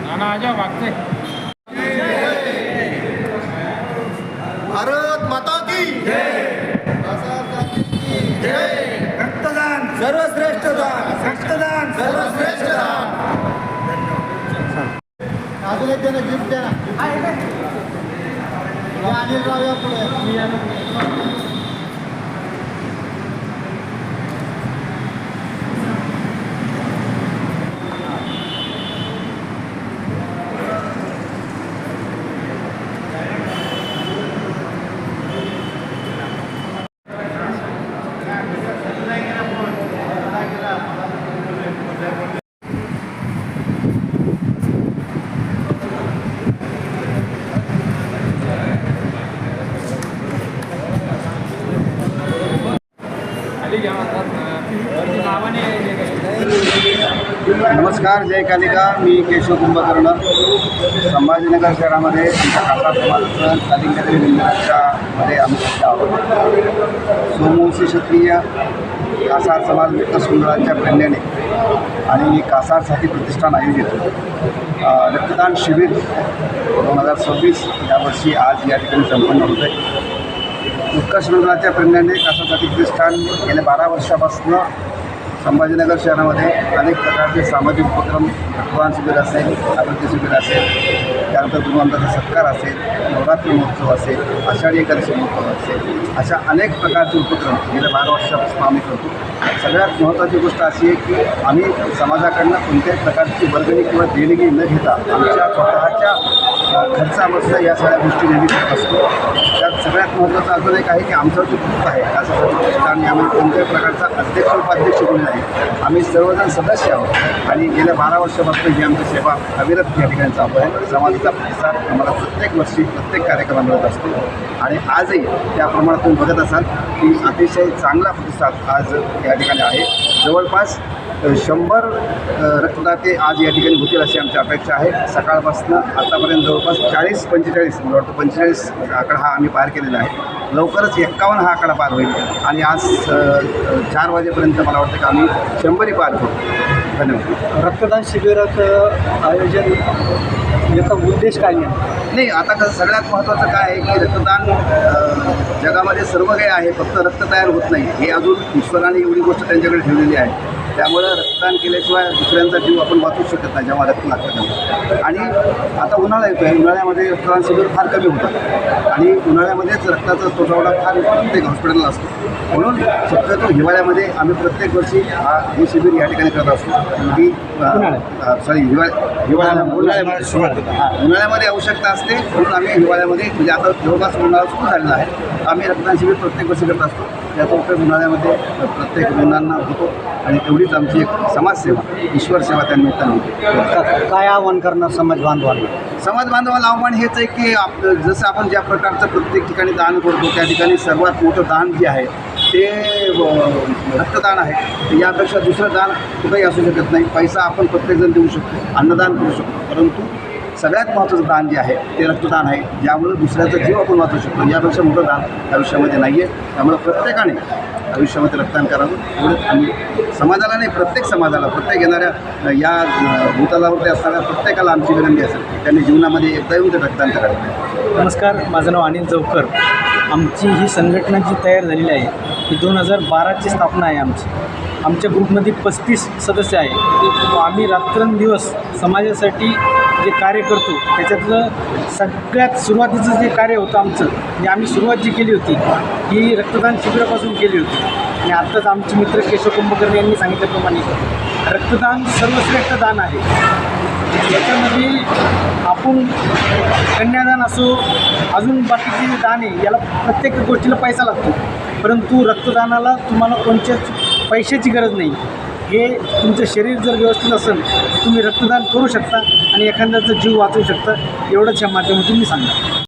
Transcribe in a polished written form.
नाना आजा भागते। भारत माता की जय। रक्तदान सर्वश्रेष्ठ दान, रक्तदान सर्वश्रेष्ठ दान। अजून एक जण गिफ्ट द्या ना, अनिल राव या पुढे। नमस्कार, जय कालिका. मी केशव कुंभकर्ण. संभाजीनगर शहरामध्ये आमच्या काका समाजाचं कालिंगरी मध्ये आम्ही सध्या आहोत. सोमवंशी क्षत्रिय कासार समाज मित्र सुंदरांच्या प्रेरणेने आणि कासार साथी प्रतिष्ठान आयोजित रक्तदान शिबिर 2026 यावर्षी आज या ठिकाणी संपन्न होत आहे. उत्कर्ष मंडळाच्या प्रेरणेने कासार साथी प्रतिष्ठान गेल्या 12 वर्षापासून संभाजीनगर शहरामध्ये अनेक प्रकारचे सामाजिक उपक्रम, रक्तदान शिबिर असेल, आरोग्य शिबिर असेल, त्यानंतर गुरुवंताचा सत्कार असेल, नवरात्री महोत्सव असेल, आषाढी एकादशी महोत्सव असेल, अशा अनेक प्रकारचे उपक्रम गेल्या 12 वर्षापासून आम्ही करतो. सगळ्यात महत्त्वाची गोष्ट अशी आहे की आम्ही समाजाकडनं कोणत्याही प्रकारची वर्गणी किंवा देणगी न घेता आमच्या स्वतःच्या खर्चापासून या सगळ्या गोष्टी नेहमी करत असतो. त्यात सगळ्यात महत्त्वाचं अजून एक आहे की आमचा जो ग्रुप आहे त्यासाठी प्रतिष्ठान आम्ही कोणत्याही प्रकारचा अध्यक्ष उपाध्यक्ष कोणी नाही, आम्ही सर्वजण सदस्य आहोत आणि गेल्या 12 वर्षापासून ही आमची सेवा अविरत या ठिकाणी चालू आहे. समाजाचा प्रतिसाद आम्हाला प्रत्येक वर्षी प्रत्येक कार्यक्रम मिळत असतो आणि आजही त्या प्रमाणात तुम्ही बघत असाल की अतिशय चांगला प्रतिसाद आज या ठिकाणी आहे. जवळपास 100 रक्तदाते आज या ठिकाणी होतील अशी आमची अपेक्षा आहे. सकाळपासून आतापर्यंत जवळपास 40-45 मला वाटतं 45 आकडा हा आम्ही पार केलेला आहे. लवकरच 51 हा आकडा पार होईल आणि आज 4 वाजेपर्यंत मला वाटतं की आम्ही 100 पार करू. धन्यवाद. रक्तदान शिबिराचं आयोजन याचा उद्देश काय नाही, आता कसं सगळ्यात महत्त्वाचं काय आहे की रक्तदान जगामध्ये सर्व काही आहे, फक्त रक्त तयार होत नाही. हे अजून ईश्वराने एवढी गोष्ट त्यांच्याकडे ठेवलेली आहे. त्यामुळं रक्तदान केल्याशिवाय दुसऱ्यांचा जीव आपण वाचू शकत नाही जेव्हा रक्त लागतं तेव्हा. आणि आता उन्हाळा येतो आहे, उन्हाळ्यामध्ये रक्तदान शिबिर फार कमी होतात आणि उन्हाळ्यामध्येच रक्ताचा तुटवडा फार प्रत्येक हॉस्पिटलला असतो. म्हणून शक्यतो हिवाळ्यामध्ये आम्ही प्रत्येक वर्षी हे शिबिर या ठिकाणी करत असतो. ही उन्हाळ्यामध्ये आवश्यकता असते म्हणून आम्ही हिवाळ्यामध्ये म्हणजे आता जवळपास उन्हाळा सुरू झालेला आहे, आम्ही रक्तदान शिबिर प्रत्येक वर्षी करत असतो. त्याचा उपयोग उन्हाळ्यामध्ये प्रत्येक रुग्णांना होतो आणि तेवढीच आमची एक समाजसेवा, ईश्वर सेवा त्या निमित्तानं होते. काय आव्हान करणार समाज बांधवांना? समाज बांधवाला आव्हान हेच आहे की जसं आपण ज्या प्रकारचं प्रत्येक ठिकाणी दान करतो त्या ठिकाणी सर्वात मोठं दान जे आहे ते रक्तदान आहे. यापेक्षा दुसरं दान कुठंही असू शकत नाही. पैसा आपण प्रत्येकजण देऊ शकतो, अन्नदान करू शकतो, परंतु सगळ्यात महत्त्वाचं दान जे आहे ते रक्तदान आहे, ज्यामुळे दुसऱ्याचा जीव आपण वाचवू शकतो. यापेक्षा मोठं दान आयुष्यामध्ये नाही आहे. त्यामुळे प्रत्येकाने आयुष्यामध्ये रक्तदान करावं. एवढंच आम्ही समाजाला नाही, प्रत्येक समाजाला, प्रत्येक येणाऱ्या या भूतलावरती असणाऱ्या प्रत्येकाला आमची विनंती असेल की त्यांनी जीवनामध्ये एकदा येऊन ते रक्तदान करावं. नमस्कार, माझं नाव अनिल चौकर. आमची ही संघटना जी तयार झालेली आहे ही 2012ची स्थापना आहे आमची. आमच्या ग्रुपमध्ये 35 सदस्य आहे. आम्ही रात्रंदिवस समाजासाठी जे कार्य करतो त्याच्यातलं सगळ्यात सुरुवातीचं जे कार्य होतं आमचं, म्हणजे आम्ही सुरुवात जी केली होती ही रक्तदान शिबिरापासून केली होती. आणि आत्ताच आमचे मित्र केशव कुंभकर्ण यांनी सांगितल्याप्रमाणे रक्तदान सर्वश्रेष्ठ दान आहे. याच्यामध्ये आपण कन्यादान असो, अजून बाकीचे दान आहे, याला प्रत्येक गोष्टीला पैसा लागतो, परंतु रक्तदानाला तुम्हाला कोणत्याच पैशाची गरज नाही. हे तुमचं शरीर जर व्यवस्थित असेल तुम्ही रक्तदान करू शकता आणि एखाद्याचा जीव वाचवू शकता. एवढंच या माध्यमातून मी सांगतो.